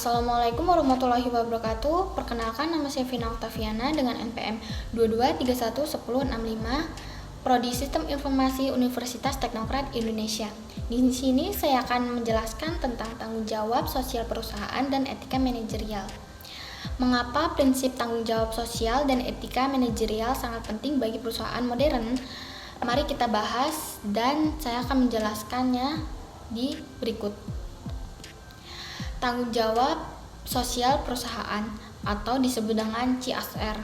Assalamualaikum warahmatullahi wabarakatuh. Perkenalkan, nama saya Vina Oktaviana dengan NPM 22311065, Prodi Sistem Informasi Universitas Teknokrat Indonesia. Di sini saya akan menjelaskan tentang tanggung jawab sosial perusahaan dan etika manajerial. Mengapa prinsip tanggung jawab sosial dan etika manajerial sangat penting bagi perusahaan modern? Mari kita bahas dan saya akan menjelaskannya di berikut. Tanggung jawab sosial perusahaan atau disebut dengan CSR.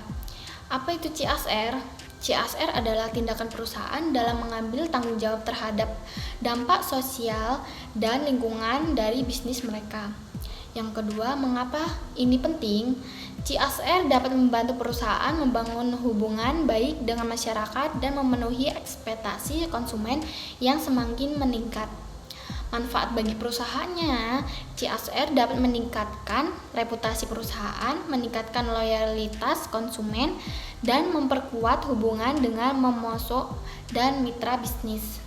Apa itu CSR? CSR adalah tindakan perusahaan dalam mengambil tanggung jawab terhadap dampak sosial dan lingkungan dari bisnis mereka. Yang kedua, mengapa ini penting? CSR dapat membantu perusahaan membangun hubungan baik dengan masyarakat dan memenuhi ekspektasi konsumen yang semakin meningkat. Manfaat bagi perusahaannya, CSR dapat meningkatkan reputasi perusahaan, meningkatkan loyalitas konsumen, dan memperkuat hubungan dengan pemasok dan mitra bisnis.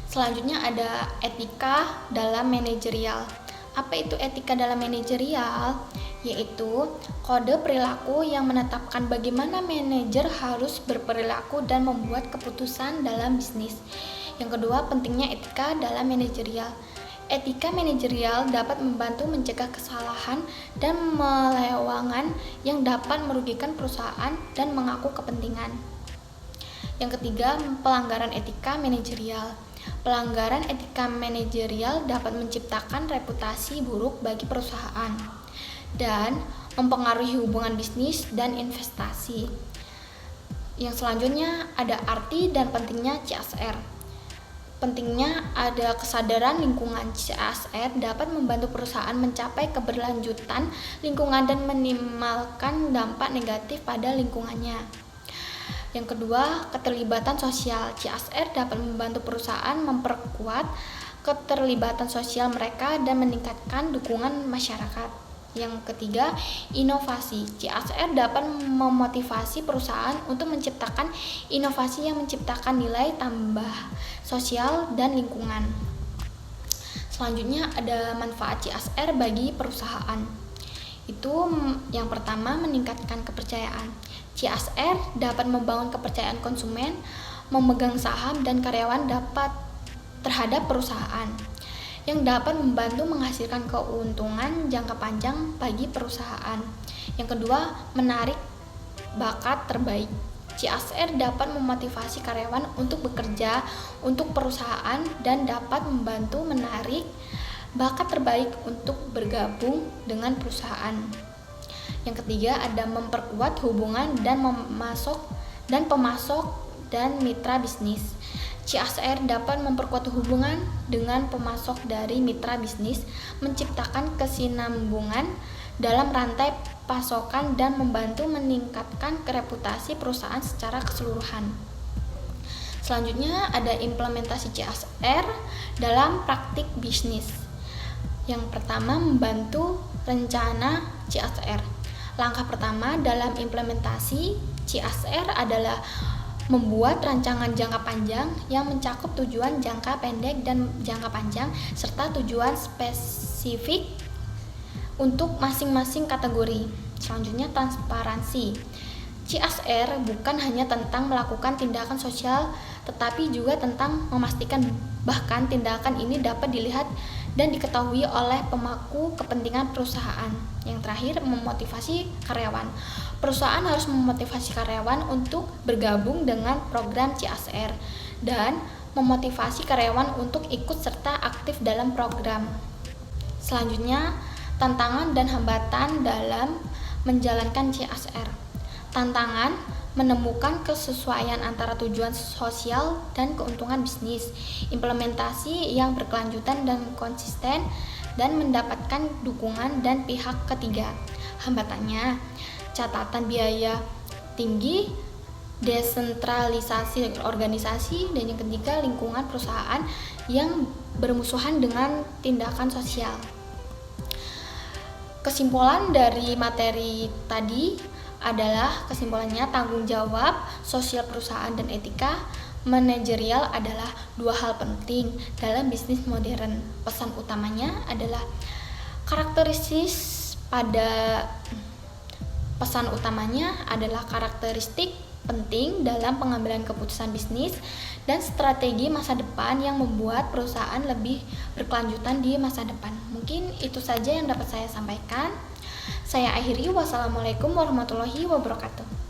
Selanjutnya ada etika dalam manajerial. Apa itu etika dalam manajerial? Yaitu kode perilaku yang menetapkan bagaimana manajer harus berperilaku dan membuat keputusan dalam bisnis. Yang kedua, pentingnya etika dalam manajerial. Etika manajerial dapat membantu mencegah kesalahan dan melewangan yang dapat merugikan perusahaan dan mengaku kepentingan. Yang ketiga, pelanggaran etika manajerial. Pelanggaran etika manajerial dapat menciptakan reputasi buruk bagi perusahaan dan mempengaruhi hubungan bisnis dan investasi. Yang selanjutnya ada arti dan pentingnya CSR. Pentingnya ada kesadaran lingkungan. CSR dapat membantu perusahaan mencapai keberlanjutan lingkungan dan meminimalkan dampak negatif pada lingkungannya. Yang kedua, keterlibatan sosial. CSR dapat membantu perusahaan memperkuat keterlibatan sosial mereka dan meningkatkan dukungan masyarakat. Yang ketiga, inovasi. CSR dapat memotivasi perusahaan untuk menciptakan inovasi yang menciptakan nilai tambah sosial dan lingkungan. Selanjutnya ada manfaat CSR bagi perusahaan. Itu yang pertama, meningkatkan kepercayaan. CSR dapat membangun kepercayaan konsumen, memegang saham dan karyawan dapat terhadap perusahaan, yang dapat membantu menghasilkan keuntungan jangka panjang bagi perusahaan. Yang kedua, menarik bakat terbaik. CSR dapat memotivasi karyawan untuk bekerja untuk perusahaan dan dapat membantu menarik bakat terbaik untuk bergabung dengan perusahaan. Yang ketiga, ada memperkuat hubungan dan pemasok dan mitra bisnis. CSR dapat memperkuat hubungan dengan pemasok dari mitra bisnis, menciptakan kesinambungan dalam rantai pasokan dan membantu meningkatkan reputasi perusahaan secara keseluruhan. Selanjutnya ada implementasi CSR dalam praktik bisnis. Yang pertama, membantu rencana CSR. Langkah pertama dalam implementasi CSR adalah membuat rancangan jangka panjang yang mencakup tujuan jangka pendek dan jangka panjang serta tujuan spesifik untuk masing-masing kategori. Selanjutnya, transparansi. CSR bukan hanya tentang melakukan tindakan sosial, tetapi juga tentang memastikan bahkan tindakan ini dapat dilihat dan diketahui oleh pemangku kepentingan perusahaan. Yang terakhir, memotivasi karyawan. Perusahaan harus memotivasi karyawan untuk bergabung dengan program CSR dan memotivasi karyawan untuk ikut serta aktif dalam program. Selanjutnya, tantangan dan hambatan dalam menjalankan CSR. Tantangan menemukan kesesuaian antara tujuan sosial dan keuntungan bisnis, implementasi yang berkelanjutan dan konsisten, dan mendapatkan dukungan dan pihak ketiga. Hambatannya, catatan biaya tinggi, desentralisasi organisasi, dan yang ketiga, lingkungan perusahaan yang bermusuhan dengan tindakan sosial. Kesimpulan dari materi tadi adalah kesimpulannya tanggung jawab sosial perusahaan dan etika manajerial adalah dua hal penting dalam bisnis modern. Pesan utamanya adalah Karakteristik pada pesan utamanya adalah karakteristik penting dalam pengambilan keputusan bisnis dan strategi masa depan yang membuat perusahaan lebih berkelanjutan di masa depan. Mungkin itu saja yang dapat saya sampaikan. Saya akhiri. Wassalamualaikum warahmatullahi wabarakatuh.